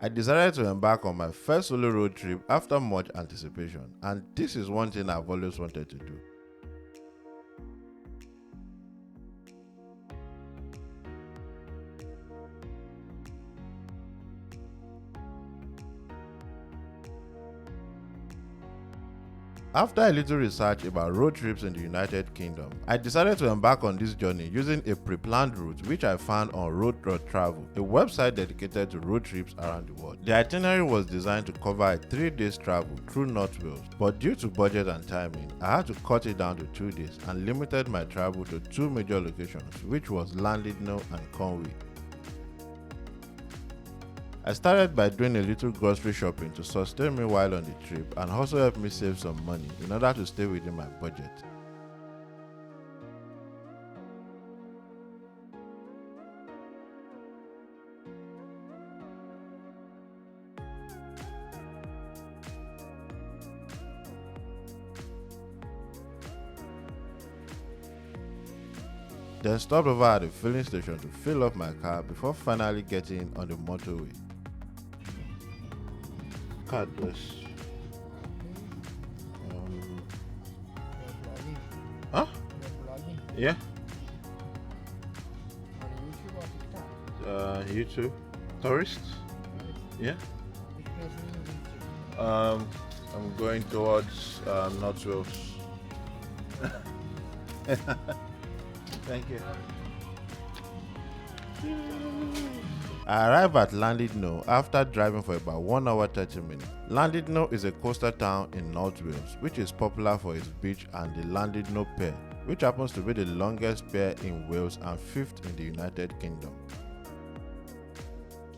I decided to embark on my first solo road trip after much anticipation, and this is one thing I've always wanted to do. After a little research about road trips in the United Kingdom, I decided to embark on this journey using a pre-planned route which I found on Road Travel, a website dedicated to road trips around the world. The itinerary was designed to cover a 3-day travel through North Wales, but due to budget and timing, I had to cut it down to 2 days and limited my travel to 2 major locations, which was Llandudno and Conwy. I started by doing a little grocery shopping to sustain me while on the trip and also help me save some money in order to stay within my budget. Then stopped over at the filling station to fill up my car before finally getting on the motorway. Cardless. Huh? Yeah. YouTube. Tourist? Yeah. I'm going towards North Wales. Thank you. I arrived at Llandudno after driving for about 1 hour 30 minutes. Llandudno is a coastal town in North Wales, which is popular for its beach and the Llandudno Pier, which happens to be the longest pier in Wales and 5th in the United Kingdom.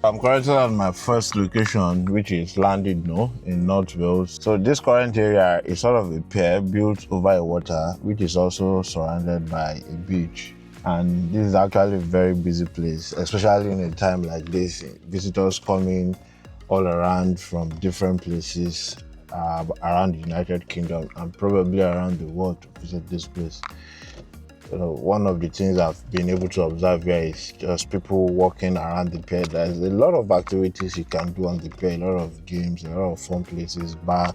I'm currently at my first location, which is Llandudno in North Wales. So this current area is sort of a pier built over a water, which is also surrounded by a beach. And this is actually a very busy place, especially in a time like this. Visitors coming all around from different places around the United Kingdom and probably around the world to visit this place. One of the things I've been able to observe here is just people walking around the pier. There's a lot of activities you can do on the pier, a lot of games, a lot of fun places, bar,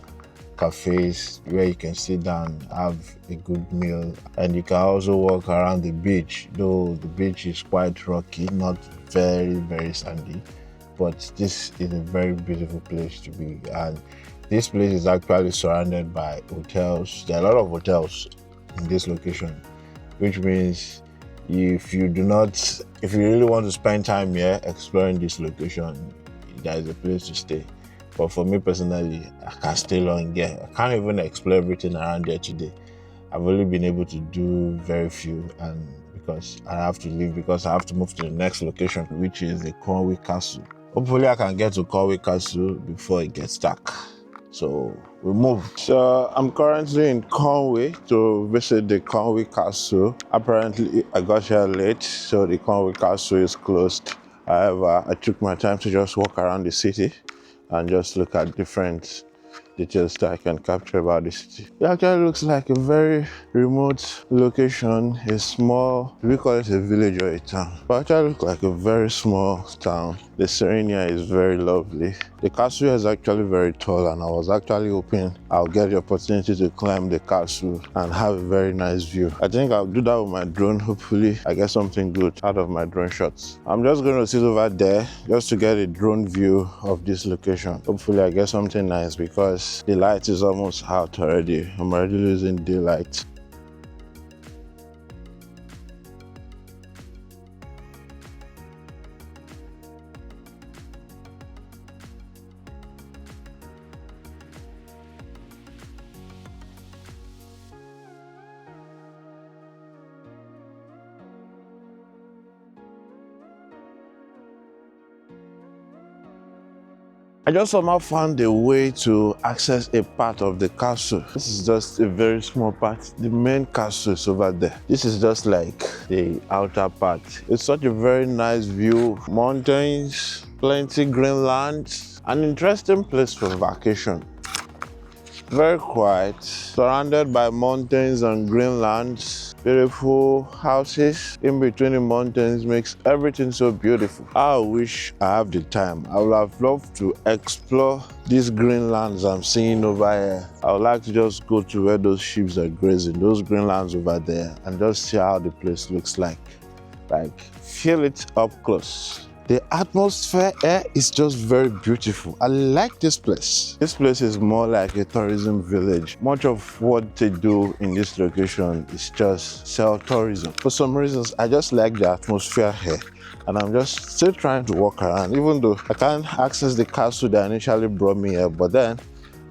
cafes where you can sit down, have a good meal, and you can also walk around the beach, though the beach is quite rocky, not very sandy, but this is a very beautiful place to be. And this place is actually surrounded by hotels. There are a lot of hotels in this location, which means if you really want to spend time here exploring this location, there is a place to stay. But for me personally, I can't stay long here. I can't even explore everything around here today. I've only been able to do very few, and because I have to leave, because I have to move to the next location, which is the Conwy Castle. Hopefully I can get to Conwy Castle before it gets dark. So we moved. So I'm currently in Conwy to visit the Conwy Castle. Apparently I got here late, so the Conwy Castle is closed. However, I took my time to just walk around the city and just look at different details that I can capture about the city. It actually looks like a very remote location, a small, we call it a village or a town, but it actually looks like a very small town. The serenia is very lovely. The castle is actually very tall, and I was actually hoping I'll get the opportunity to climb the castle and have a very nice view. I think I'll do that with my drone. Hopefully I get something good out of my drone shots. I'm just going to sit over there just to get a drone view of this location. Hopefully I get something nice because the light is almost out already. I'm already losing daylight. I just somehow found a way to access a part of the castle. This is just a very small part. The main castle is over there. This is just like the outer part. It's such a very nice view. Mountains, plenty green land, an interesting place for vacation. Very quiet, surrounded by mountains and green lands. Beautiful houses in between the mountains makes everything so beautiful. I wish I have the time. I would have loved to explore these green lands I'm seeing over here. I would like to just go to where those sheep are grazing, those green lands over there, and just see how the place looks like. Like, feel it up close. The atmosphere here is just very beautiful. I like this place. This place is more like a tourism village. Much of what they do in this location is just sell tourism. For some reasons, I just like the atmosphere here. And I'm just still trying to walk around, even though I can't access the castle that initially brought me here. But then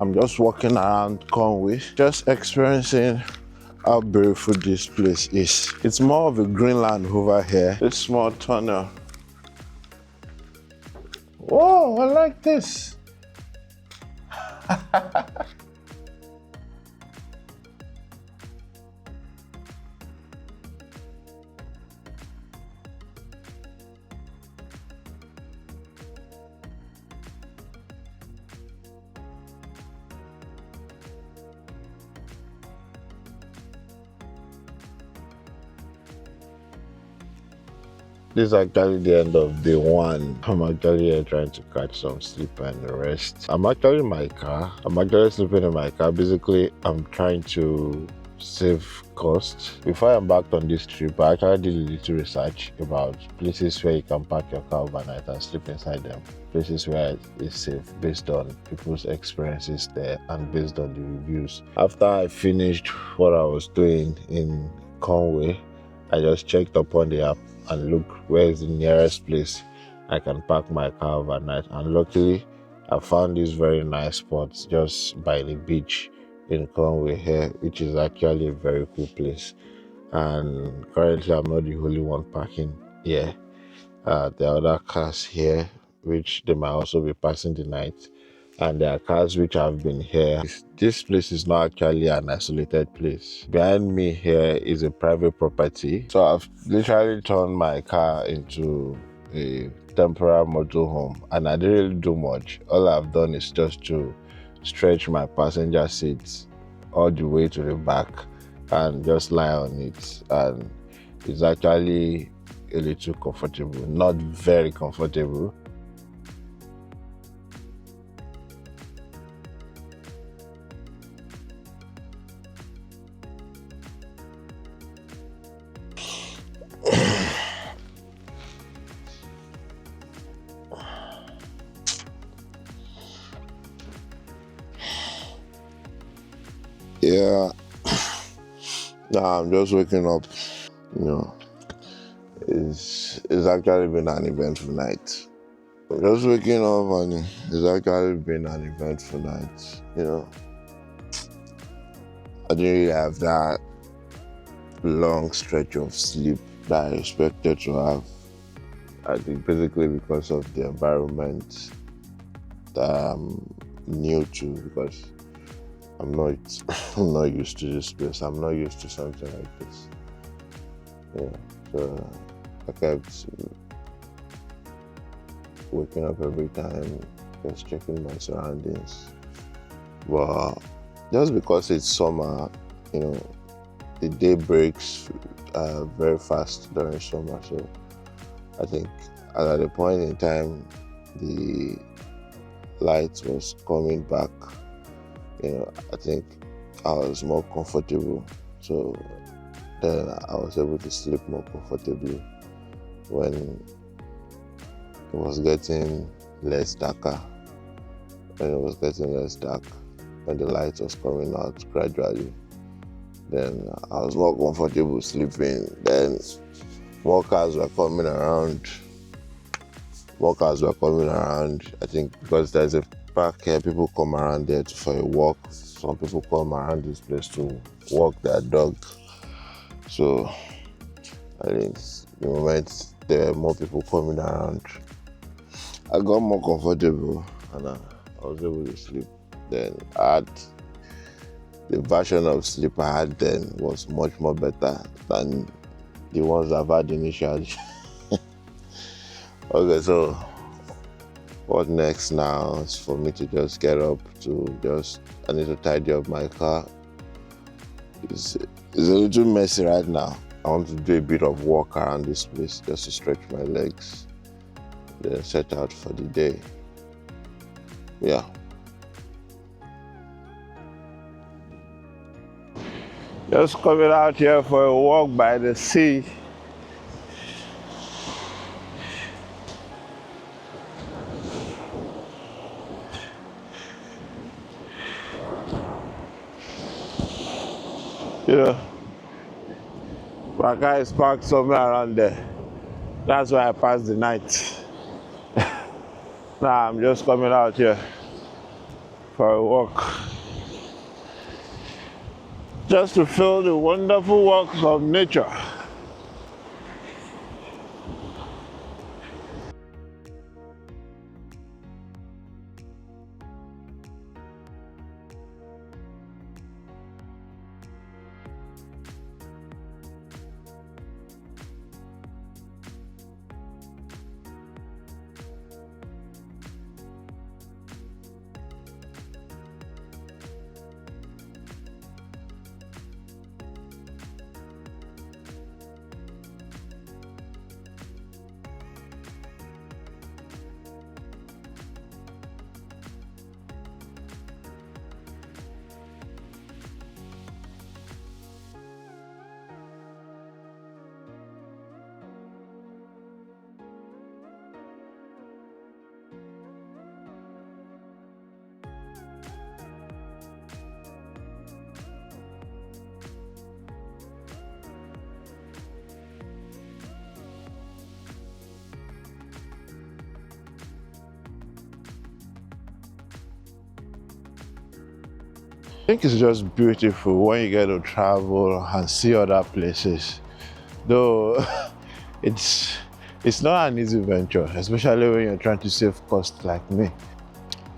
I'm just walking around Conwy, just experiencing how beautiful this place is. It's more of a Greenland over here. This small tunnel. Whoa, I like this. This is actually the end of day one. I'm actually here trying to catch some sleep and rest. I'm actually in my car. I'm actually sleeping in my car. Basically, I'm trying to save cost. Before I embarked on this trip, I actually did a little research about places where you can park your car overnight and sleep inside them. Places where it's safe based on people's experiences there and based on the reviews. After I finished what I was doing in Conwy, I just checked upon the app and look where is the nearest place I can park my car overnight. And luckily, I found this very nice spot just by the beach in Conwy here, which is actually a very cool place. And currently, I'm not the only one parking here. There are other cars here, which they might also be passing the night. And there are cars which have been here. This place is not actually an isolated place. Behind me here is a private property. So I've literally turned my car into a temporary motorhome, and I didn't really do much. All I've done is just to stretch my passenger seat all the way to the back and just lie on it. And it's actually a little comfortable, not very comfortable. Yeah, now I'm just waking up. You know, it's actually been an eventful night. Just waking up and it's actually been an eventful night. You know, I didn't really have that long stretch of sleep that I expected to have. I think basically because of the environment that I'm new to, because I'm not I'm not used to this place. I'm not used to something like this. Yeah. So I kept waking up every time, just checking my surroundings. But just because it's summer, you know, the day breaks very fast during summer. So I think at the point in time, the light was coming back. You know, I think I was more comfortable. So then I was able to sleep more comfortably when it was getting less darker. When it was getting less dark, when the light was coming out gradually, then I was more comfortable sleeping. Then more cars were coming around. I think because there's a park here, people come around there for a walk. Some people come around this place to walk their dog. So I think the moment there were more people coming around, I got more comfortable and I was able to sleep. Then the version of sleep I had then was much more better than the ones I've had initially. Okay, so what next now is for me to just get up I need to tidy up my car, It's a little messy right now. I want to do a bit of walk around this place just to stretch my legs, then set out for the day. Yeah. Just coming out here for a walk by the sea. You know, my car is parked somewhere around there. That's why I passed the night. Now I'm just coming out here for a walk, just to feel the wonderful works of nature. I think it's just beautiful when you get to travel and see other places. Though it's not an easy venture, especially when you're trying to save costs like me.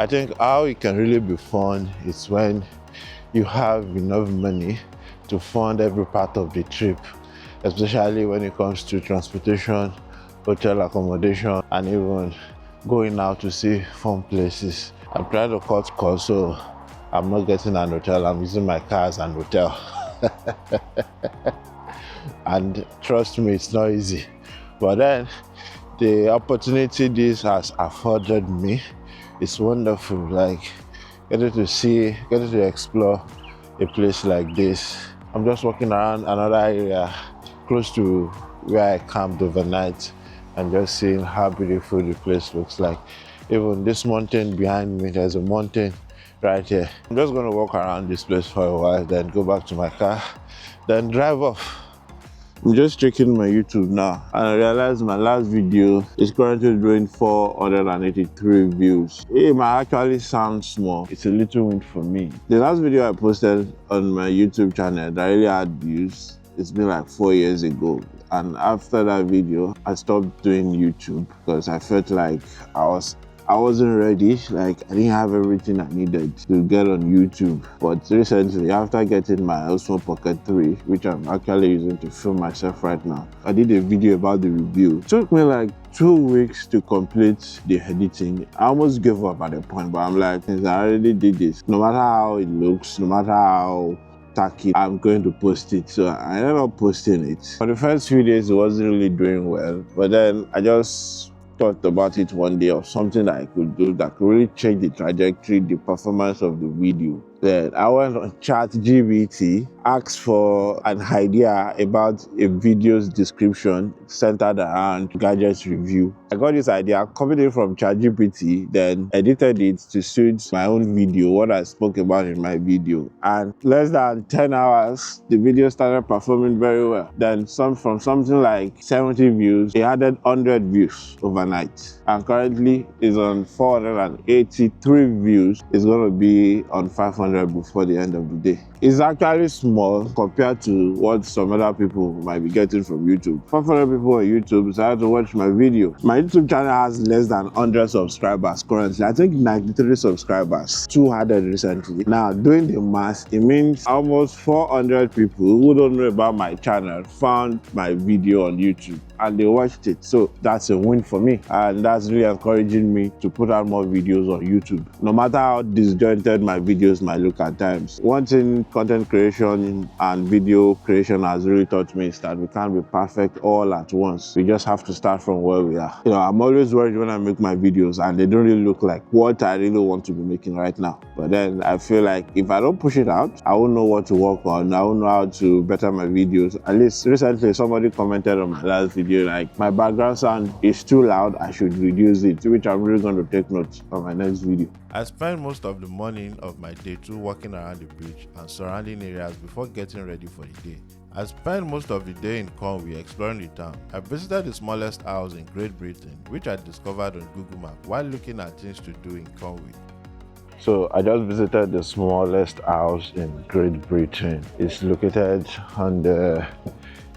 I think how it can really be fun is when you have enough money to fund every part of the trip, especially when it comes to transportation, hotel accommodation, and even going out to see fun places. I'm trying to cut costs, so I'm not getting an hotel, I'm using my car as an hotel. And trust me, it's not easy. But then, the opportunity this has afforded me is wonderful. Like, getting to explore a place like this. I'm just walking around another area close to where I camped overnight and just seeing how beautiful the place looks like. Even this mountain behind me, there's a mountain right here. I'm just going to walk around this place for a while, then go back to my car, then drive off. I'm just checking my YouTube now and I realized my last video is currently doing 483 views. It might actually sound small. It's a little win for me. The last video I posted on my YouTube channel that really had views, it's been like 4 years ago. And after that video, I stopped doing YouTube because I felt like I wasn't ready, like I didn't have everything I needed to get on YouTube. But recently, after getting my Osmo Pocket 3, which I'm actually using to film myself right now, I did a video about the review. It took me like 2 weeks to complete the editing. I almost gave up at a point, but I'm like, since I already did this, no matter how it looks, no matter how tacky, I'm going to post it. So I ended up posting it. For the first few days, it wasn't really doing well, but then I just thought about it one day of something that I could do that could really change the trajectory, the performance of the video. Then I went on ChatGPT, asked for an idea about a video's description centered around gadgets review. I got this idea, copied it from ChatGPT, then edited it to suit my own video, what I spoke about in my video. And less than 10 hours, the video started performing very well. Then from something like 70 views, it added 100 views overnight. And currently is on 483 views. It's going to be on 500 before the end of the day. It's actually small compared to what some other people might be getting from YouTube. 500 people on YouTube decided to watch my video. My YouTube channel has less than 100 subscribers currently. I think 93 subscribers, 200 recently. Now, doing the math, it means almost 400 people who don't know about my channel found my video on YouTube and they watched it. So that's a win for me. And that's really encouraging me to put out more videos on YouTube. No matter how disjointed my videos might look at times, one thing content creation and video creation has really taught me is that we can't be perfect all at once. We just have to start from where we are. You know, I'm always worried when I make my videos and they don't really look like what I really want to be making right now. But then I feel like if I don't push it out, I won't know what to work on. I won't know how to better my videos. At least recently somebody commented on my last video like my background sound is too loud, I should reduce it, which I'm really going to take note on my next video. I spent most of the morning of my day 2 walking around the beach and surrounding areas before getting ready for the day. I spent most of the day in Conwy exploring the town. I visited the smallest house in Great Britain, which I discovered on Google Maps while looking at things to do in Conwy. So I just visited the smallest house in Great Britain. It's located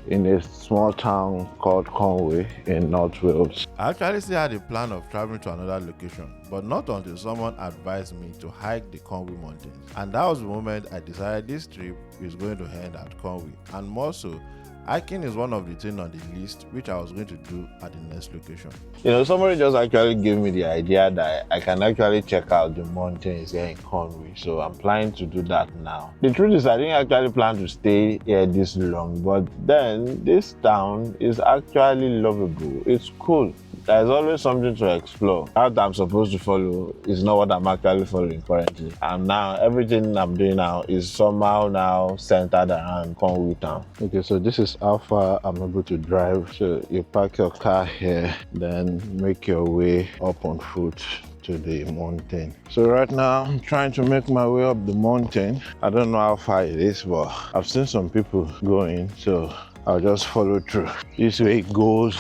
in a small town called Conwy in North Wales. I actually still had a plan of traveling to another location, but not until someone advised me to hike the Conwy mountains. And that was the moment I decided this trip is going to end at Conwy. And more so, hiking is one of the things on the list which I was going to do at the next location. You know, somebody just actually gave me the idea that I can actually check out the mountains here in Conwy, so I'm planning to do that now. The truth is I didn't actually plan to stay here this long, but then this town is actually lovable. It's cool. There's always something to explore. What I'm supposed to follow is not what I'm actually following currently. And now everything I'm doing now is somehow now centered around Conwy Town. Okay, so this is how far I'm able to drive. So you park your car here, then make your way up on foot to the mountain. So right now I'm trying to make my way up the mountain. I don't know how far it is, but I've seen some people going, so I'll just follow through. This way it goes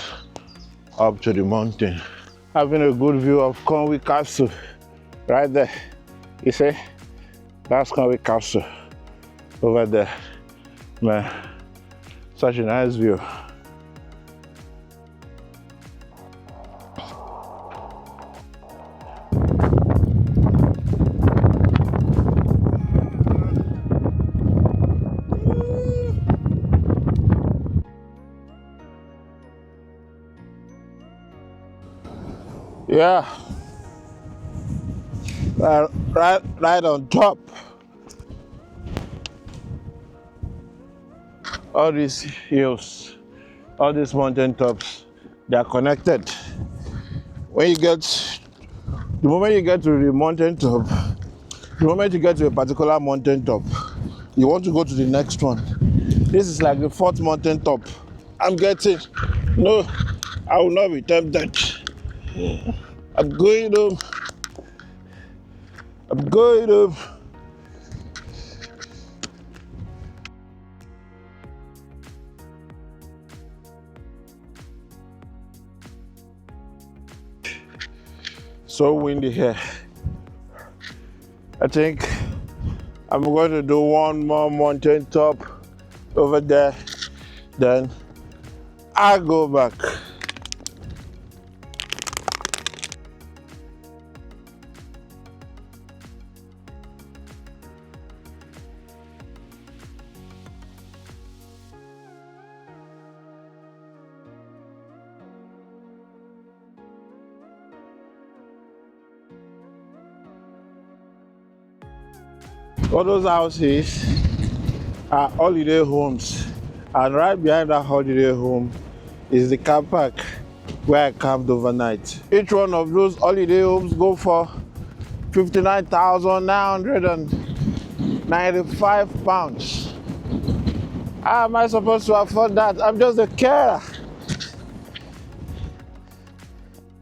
up to the mountain. Having a good view of Conwy Castle right there. You see, that's Conwy Castle over there. Man, such a nice view. Yeah, right on top. All these hills, all these mountain tops, they are connected. When you get, the moment you get to the mountain top, the moment you get to a particular mountain top, you want to go to the next one. This is like the 4th mountain top I'm getting. No, I will not be tempted. I'm going up. I'm going up. So windy here. I think I'm going to do one more mountain top over there, then I'll go back. All those houses are holiday homes, and right behind that holiday home is the car park where I camped overnight. Each one of those holiday homes go for £59,995. How am I supposed to afford that? I'm just a carer.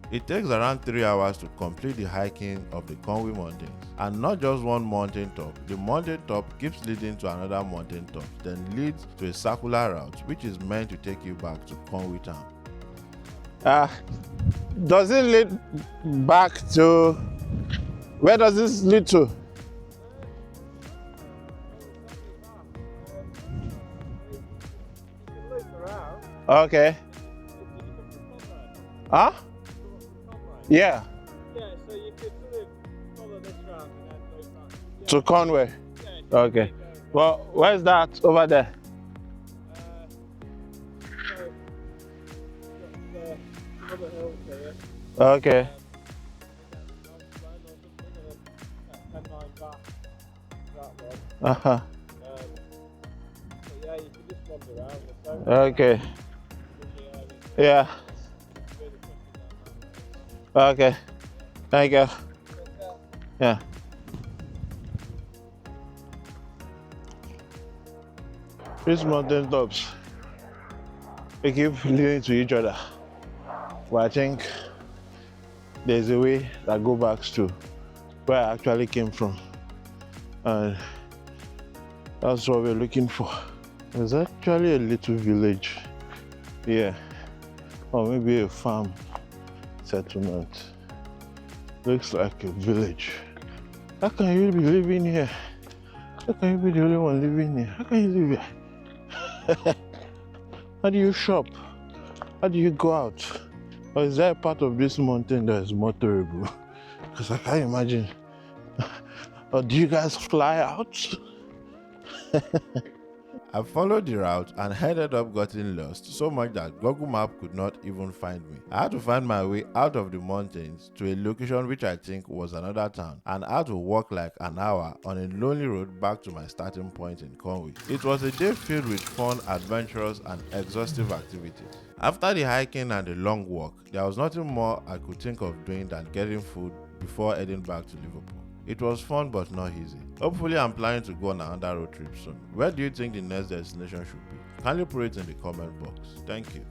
It takes around 3 hours to complete the hiking of the Conwy Mountains. And not just one mountain top. The mountain top keeps leading to another mountain top, then leads to a circular route which is meant to take you back to Conwy Town. Does it lead back to, where does this lead to? Okay. Huh? Yeah. Yeah, so you could sort of follow this route and then go back. Yeah. To Conwy? Yeah. Okay. Well, where's that over there? So, got the hill here. Okay. And then back that one. Uh-huh. wander around the boat. Okay. In the area. Yeah. Really pushing that Okay. Thank you. mountain. Yeah. These mountain tops, they keep leading to each other. But I think there's a way that goes back to where I actually came from. And that's what we're looking for. There's actually a little village here, or maybe a farm settlement. Looks like a village. How can you be living here? How can you be the only one living here? How can you live here? How do you shop? How do you go out? Or is there a part of this mountain that is more terrible? Because I can't imagine. Or do you guys fly out? I followed the route and ended up getting lost so much that Google Map could not even find me. I had to find my way out of the mountains to a location which I think was another town, and I had to walk like an hour on a lonely road back to my starting point in Conwy. It was a day filled with fun, adventurous and exhaustive activities. After the hiking and the long walk, there was nothing more I could think of doing than getting food before heading back to Liverpool. It was fun but not easy. Hopefully I'm planning to go on another road trip soon. Where do you think the next destination should be? Kindly put it in the comment box. Thank you.